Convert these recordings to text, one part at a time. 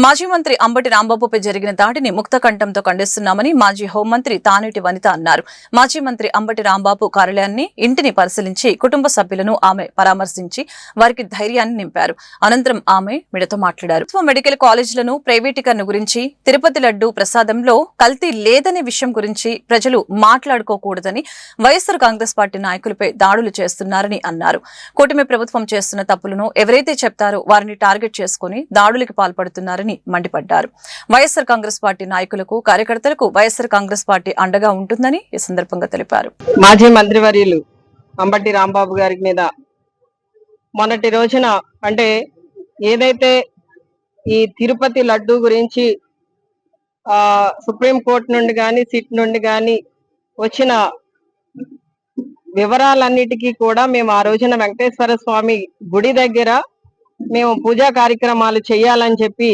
మాజీ మంత్రి అంబటి రాంబాబుపై జరిగిన దాడిని ముక్తకంఠంతో ఖండిస్తున్నామని మాజీ హోంమంత్రి తానేటి వనిత అన్నారు. మాజీ మంత్రి అంబటి రాంబాబు కార్యాలయాన్ని, ఇంటిని పరిశీలించి కుటుంబ సభ్యులను ఆమె పరామర్శించి వారికి ధైర్యాన్ని నింపారు. అనంతరం ఆమె మీడియాతో మాట్లాడారు. మెడికల్ కాలేజీలను ప్రైవేటీకరణ గురించి, తిరుపతి లడ్డు ప్రసాదంలో కల్తీ లేదనే విషయం గురించి ప్రజలు మాట్లాడుకోకూడదని, వైఎస్ఆర్ కాంగ్రెస్ పార్టీ నాయకులపై దాడులు చేస్తున్నారని అన్నారు. కూటమి ప్రభుత్వం చేస్తున్న తప్పులను ఎవరైతే చెప్తారో వారిని టార్గెట్ చేసుకుని దాడులకు పాల్పడుతున్నారని మండిపడ్డారు. వైఎస్ఆర్ కాంగ్రెస్ పార్టీ నాయకులకు, కార్యకర్తలకు వైఎస్ఆర్ కాంగ్రెస్ పార్టీ అండగా ఉంటుందని ఈ సందర్భంగా తెలిపారు. మాజీ మంత్రివర్యులు అంబటి రాంబాబు గారి మీద మొన్నటి రోజున అంటే ఏదైతే ఈ తిరుపతి లడ్డు గురించి సుప్రీంకోర్టు నుండి కానీ, సిట్ నుండి కానీ వచ్చిన వివరాలన్నిటికీ కూడా మేము ఆ రోజున వెంకటేశ్వర స్వామి గుడి దగ్గర మేము పూజా కార్యక్రమాలు చేయాలని చెప్పి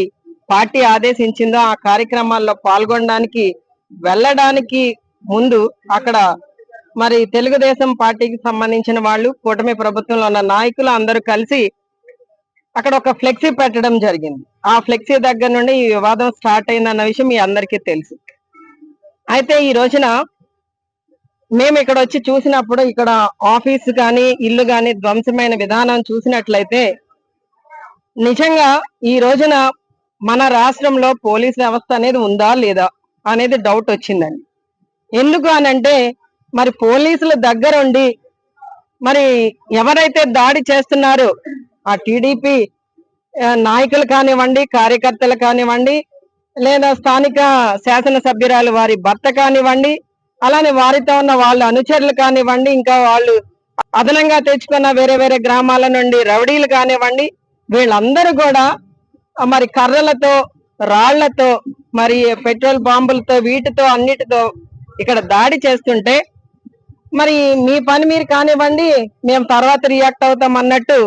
పార్టీ ఆదేశించిందో ఆ కార్యక్రమాల్లో పాల్గొనడానికి వెళ్ళడానికి ముందు అక్కడ మరి తెలుగుదేశం పార్టీకి సంబంధించిన వాళ్ళు, కూటమి ప్రభుత్వంలో ఉన్న నాయకులు అందరూ కలిసి అక్కడ ఒక ఫ్లెక్సీ పెట్టడం జరిగింది. ఆ ఫ్లెక్సీ దగ్గర నుండి ఈ వివాదం స్టార్ట్ అయిందన్న విషయం మీ అందరికీ తెలుసు. అయితే ఈ రోజున మేము ఇక్కడ వచ్చి చూసినప్పుడు ఇక్కడ ఆఫీసు కానీ, ఇల్లు కానీ ధ్వంసమైన విధానం చూసినట్లయితే నిజంగా ఈ రోజున మన రాష్ట్రంలో పోలీస్ వ్యవస్థ అనేది ఉందా లేదా అనేది డౌట్ వచ్చిందండి. ఎందుకు అనంటే మరి పోలీసుల దగ్గరుండి మరి ఎవరైతే దాడి చేస్తున్నారో ఆ టీడీపీ నాయకులు కానివ్వండి, కార్యకర్తలు కానివ్వండి, లేదా స్థానిక శాసనసభ్యురాలు వారి భర్త కానివ్వండి, అలానే వారితో ఉన్న వాళ్ళ అనుచరులు కానివ్వండి, ఇంకా వాళ్ళు అదనంగా తెచ్చుకున్న వేరే వేరే గ్రామాల నుండి రౌడీలు కానివ్వండి, వీళ్ళందరూ కూడా మరి కర్రలతో, రాళ్లతో, మరి పెట్రోల్ బాంబులతో, వీటితో అన్నిటితో ఇక్కడ దాడి చేస్తుంటే మరి మీ పని మీరు కానివ్వండి, మేము తర్వాత రియాక్ట్ అవుతాం అన్నట్టు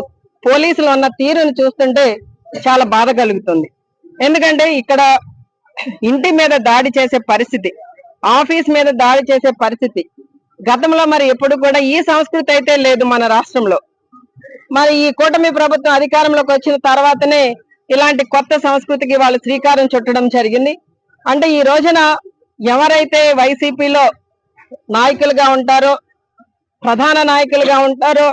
పోలీసులు ఉన్న తీరును చూస్తుంటే చాలా బాధ కలుగుతుంది. ఎందుకంటే ఇక్కడ ఇంటి మీద దాడి చేసే పరిస్థితి, ఆఫీస్ మీద దాడి చేసే పరిస్థితి గతంలో మరి ఎప్పుడు కూడా ఈ సంస్కృతి అయితే లేదు మన రాష్ట్రంలో. మరి ఈ కూటమి ప్రభుత్వం అధికారంలోకి వచ్చిన తర్వాతనే ఇలాంటి కొత్త సంస్కృతికి వాళ్ళు శ్రీకారం చుట్టడం జరిగింది. అంటే ఈ రోజున ఎవరైతే వైసీపీలో నాయకులుగా ఉంటారో, ప్రధాన నాయకులుగా ఉంటారో,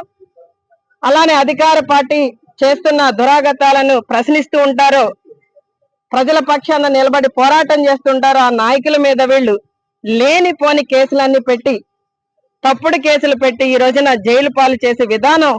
అలానే అధికార పార్టీ చేస్తున్న దురాగతాలను ప్రశ్నిస్తూ ఉంటారో, ప్రజల పక్షాన నిలబడి పోరాటం చేస్తుంటారో ఆ నాయకుల మీద వీళ్ళు లేనిపోని కేసులన్నీ పెట్టి, తప్పుడు కేసులు పెట్టి ఈ రోజున జైలు పాలు చేసే విధానం